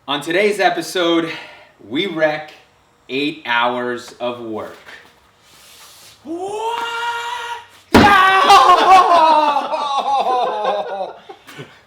On today's episode, we wreck 8 hours of work. What? No!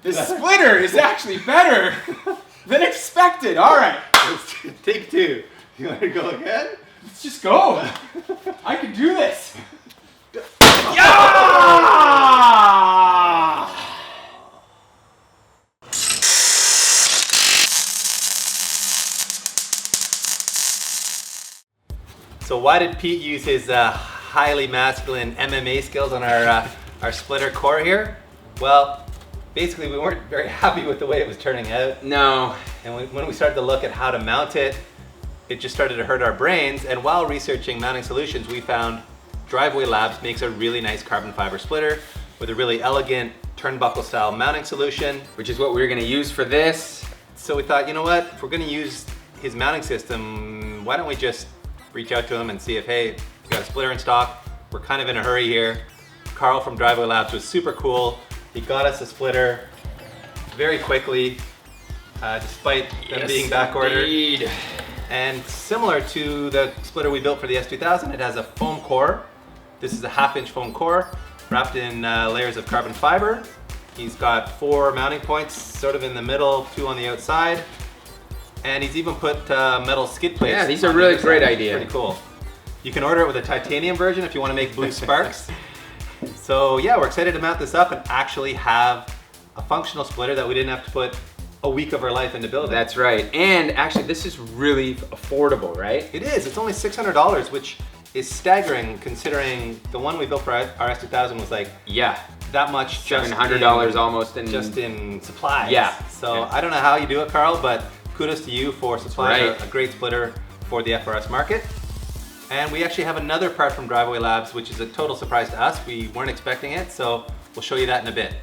The splitter is actually better than expected. All right, Take two. You want to go again? let's just go. I can do this. Yeah! So why did Pete use his highly masculine MMA skills on our splitter core here? Well, basically we weren't very happy with the way it was turning out. No. And when we started to look at how to mount it, it just started to hurt our brains. And while researching mounting solutions, we found Driveway Labs makes a really nice carbon fiber splitter with a really elegant turnbuckle style mounting solution. Which is what we're gonna use for this. So we thought, you know what, if we're gonna use his mounting system, why don't we just reach out to him and see if, hey, you got a splitter in stock? We're kind of in a hurry here. Carl from Driveway Labs was super cool. He got us a splitter very quickly, despite them being back ordered. Indeed. And similar to the splitter we built for the S2000, it has a foam core. This is a 1/2-inch foam core wrapped in layers of carbon fiber. He's got 4 mounting points, sort of in the middle, 2 on the outside. And he's even put metal skid plates. Yeah, these are on the really other great side. idea. Pretty cool. You can order it with a titanium version if you want to make blue sparks. So yeah, we're excited to mount this up and actually have a functional splitter that we didn't have to put a week of our life into building. That's right. And actually, this is really affordable, right? It is. It's only $600, which is staggering considering the one we built for our S2000 was like Yeah. that much, just $700 in, almost in just in supplies. Yeah. So Yeah. I don't know how you do it, Carl, but kudos to you for supplying right. a great splitter for the FRS market. And we actually have another part from Driveway Labs, which is a total surprise to us. We weren't expecting it, so we'll show you that in a bit.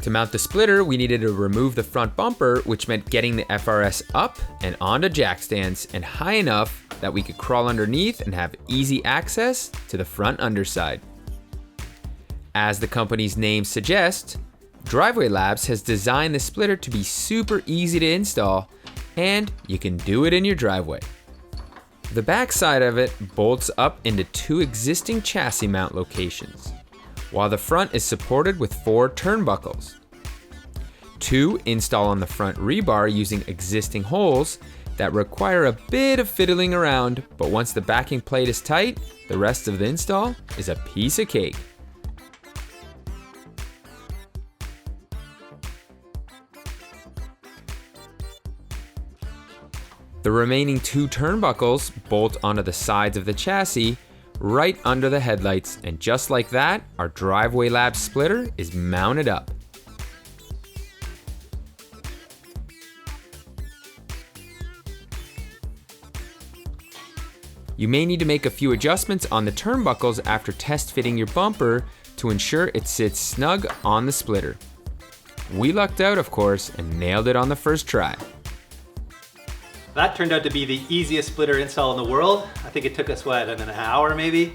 To mount the splitter, we needed to remove the front bumper, which meant getting the FRS up and onto jack stands and high enough that we could crawl underneath and have easy access to the front underside. As the company's name suggests, Driveway Labs has designed the splitter to be super easy to install, and you can do it in your driveway. The back side of it bolts up into 2 existing chassis mount locations, while the front is supported with 4 turnbuckles. 2 install on the front rebar using existing holes that require a bit of fiddling around, but once the backing plate is tight, the rest of the install is a piece of cake. The remaining 2 turnbuckles bolt onto the sides of the chassis right under the headlights, and just like that, our Driveway Labs splitter is mounted up. You may need to make a few adjustments on the turnbuckles after test fitting your bumper to ensure it sits snug on the splitter. We lucked out, of course, and nailed it on the first try. That turned out to be the easiest splitter install in the world. I think it took us, an hour maybe?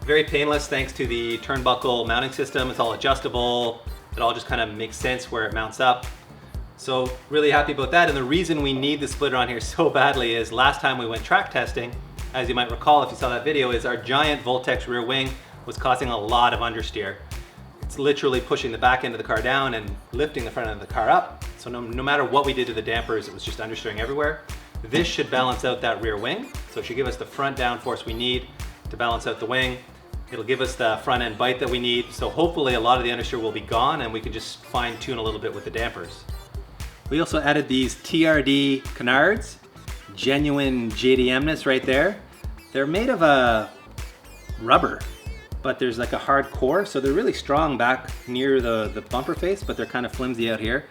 Very painless thanks to the turnbuckle mounting system. It's all adjustable. It all just kind of makes sense where it mounts up. So really happy about that. And the reason we need the splitter on here so badly is last time we went track testing, as you might recall if you saw that video, is our giant Voltex rear wing was causing a lot of understeer. It's literally pushing the back end of the car down and lifting the front end of the car up. So no matter what we did to the dampers, it was just understeering everywhere. This should balance out that rear wing. So it should give us the front downforce we need to balance out the wing. It'll give us the front end bite that we need. So hopefully a lot of the understeer will be gone and we can just fine tune a little bit with the dampers. We also added these TRD canards, genuine JDM-ness right there. They're made of a rubber, but there's like a hard core. So they're really strong back near the bumper face, but they're kind of flimsy out here.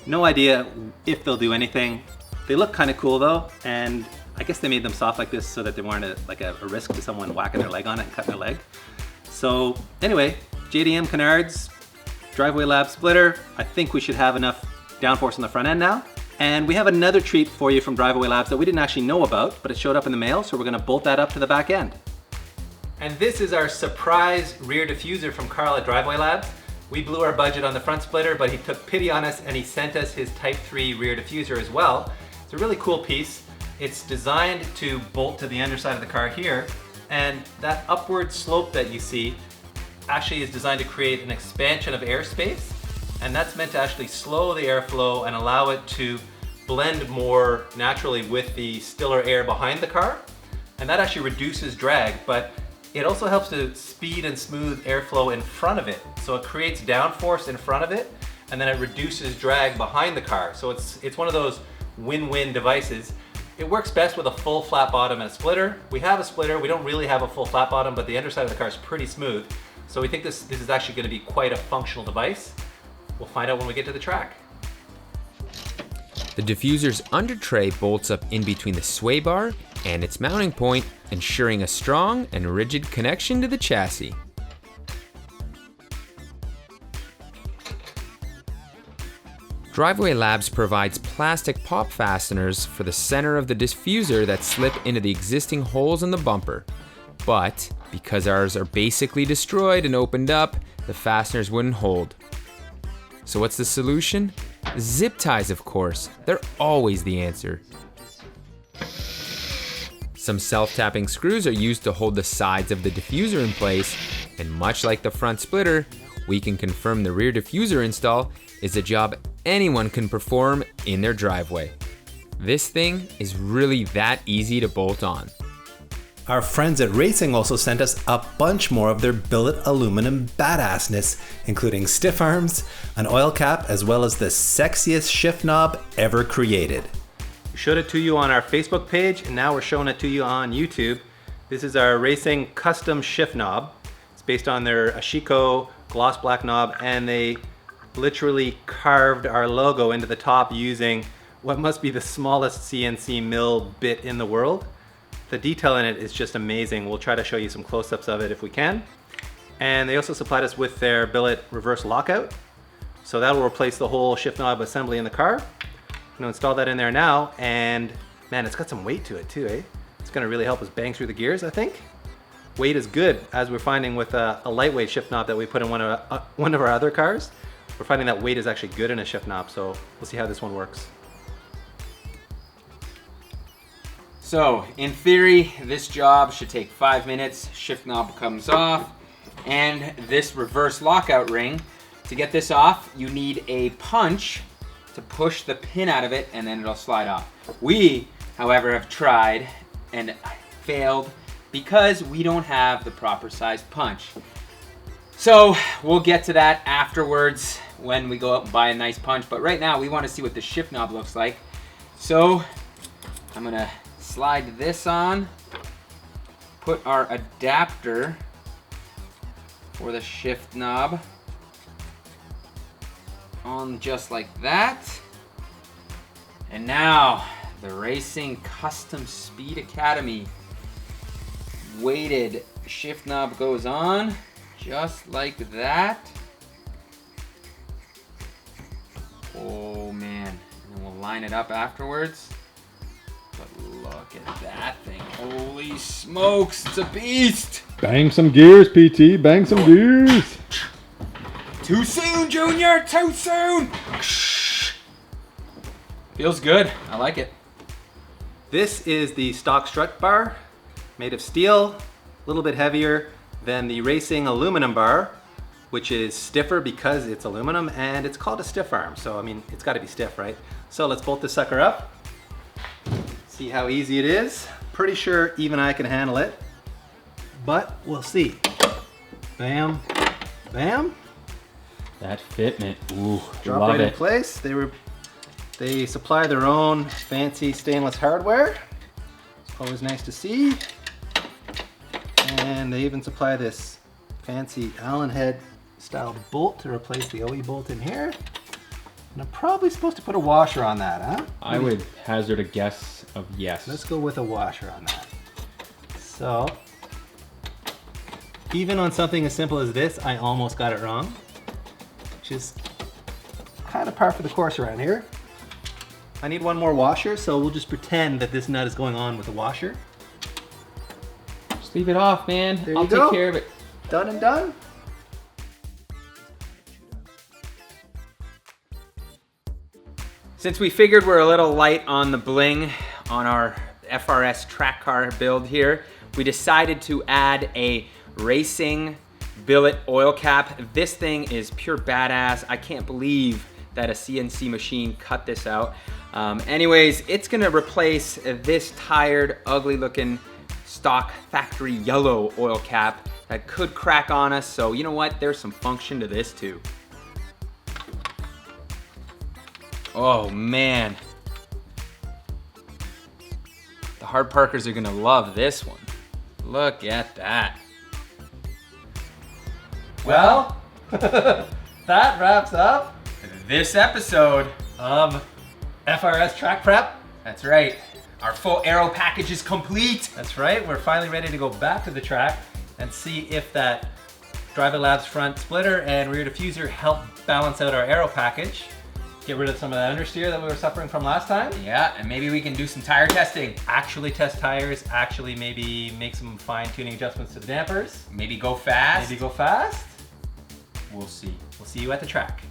No idea if they'll do anything. They look kind of cool though, and I guess they made them soft like this so that they weren't a risk to someone whacking their leg on it and cutting their leg. So anyway, JDM canards, Driveway Labs splitter. I think we should have enough downforce on the front end now. And we have another treat for you from Driveway Labs that we didn't actually know about, but it showed up in the mail, so we're gonna bolt that up to the back end. And this is our surprise rear diffuser from Carl at Driveway Labs. We blew our budget on the front splitter, but he took pity on us and he sent us his Type 3 rear diffuser as well. It's a really cool piece. It's designed to bolt to the underside of the car here, and that upward slope that you see actually is designed to create an expansion of airspace, and that's meant to actually slow the airflow and allow it to blend more naturally with the stiller air behind the car, and that actually reduces drag, but it also helps to speed and smooth airflow in front of it. So it creates downforce in front of it, and then it reduces drag behind the car. So it's one of those win-win devices. It works best with a full flat bottom and a splitter. We have a splitter, we don't really have a full flat bottom, but the underside of the car is pretty smooth. So we think this is actually gonna be quite a functional device. We'll find out when we get to the track. The diffuser's under tray bolts up in between the sway bar and its mounting point, ensuring a strong and rigid connection to the chassis. Driveway Labs provides plastic pop fasteners for the center of the diffuser that slip into the existing holes in the bumper. But because ours are basically destroyed and opened up, the fasteners wouldn't hold. So what's the solution? Zip ties, of course. They're always the answer. Some self-tapping screws are used to hold the sides of the diffuser in place, and much like the front splitter, we can confirm the rear diffuser install is a job anyone can perform in their driveway. This thing is really that easy to bolt on. Our friends at Racing also sent us a bunch more of their billet aluminum badassness, including stiff arms, an oil cap, as well as the sexiest shift knob ever created. We showed it to you on our Facebook page, and now we're showing it to you on YouTube. This is our Racing custom shift knob. It's based on their Ashiko gloss black knob, and they literally carved our logo into the top using what must be the smallest CNC mill bit in the world. The detail in it is just amazing. We'll try to show you some close-ups of it if we can. And they also supplied us with their billet reverse lockout. So that will replace the whole shift knob assembly in the car. I'm gonna install that in there now, and man, it's got some weight to it too, eh? It's gonna really help us bang through the gears, I think. Weight is good, as we're finding with a lightweight shift knob that we put in one of our other cars. We're finding that weight is actually good in a shift knob, so we'll see how this one works. So, in theory, this job should take 5 minutes. Shift knob comes off, and this reverse lockout ring. To get this off, you need a punch to push the pin out of it, and then it'll slide off. We, however, have tried and failed because we don't have the proper sized punch. So, we'll get to that afterwards when we go out and buy a nice punch, but right now we want to see what the shift knob looks like. So, I'm gonna slide this on, put our adapter for the shift knob on just like that. And now the Racing Custom Speed Academy weighted shift knob goes on just like that. Oh man, and then we'll line it up afterwards. But look at that thing. Holy smokes, it's a beast. Bang some gears, PT. Bang some gears. Too soon, Junior, too soon. Feels good, I like it. This is the stock strut bar, made of steel, a little bit heavier than the Racing aluminum bar, which is stiffer because it's aluminum, and it's called a stiff arm. So, I mean, it's gotta be stiff, right? So let's bolt this sucker up. See how easy it is. Pretty sure even I can handle it, but we'll see. Bam, bam. That fitment. Ooh, Drop love right in it. place. They supply their own fancy stainless hardware. It's always nice to see. And they even supply this fancy Allen head style bolt to replace the OE bolt in here. And I'm probably supposed to put a washer on that, huh? I would hazard a guess of yes. Let's go with a washer on that. So, even on something as simple as this, I almost got it wrong, which is kind of par for the course around here. I need one more washer, so we'll just pretend that this nut is going on with a washer. Just leave it off, man. There I'll you go. take care of it. Done and done. Since we figured we're a little light on the bling on our FRS track car build here, we decided to add a racing billet oil cap. This thing is pure badass. I can't believe that a CNC machine cut this out. Anyways, it's gonna replace this tired, ugly looking stock factory yellow oil cap that could crack on us. So you know what? There's some function to this too. Oh man. The hard parkers are gonna love this one. Look at that. Well, that wraps up This episode, of FRS Track Prep. that's right, our full aero package is complete. That's right, we're finally ready to go back to the track and see if that Drive It Labs front splitter and rear diffuser help balance out our aero package. Get rid of some of that understeer that we were suffering from last time. Yeah, and maybe we can do some tire testing. Actually test tires, actually maybe make some fine tuning adjustments to the dampers. Maybe go fast. Maybe go fast. We'll see. We'll see you at the track.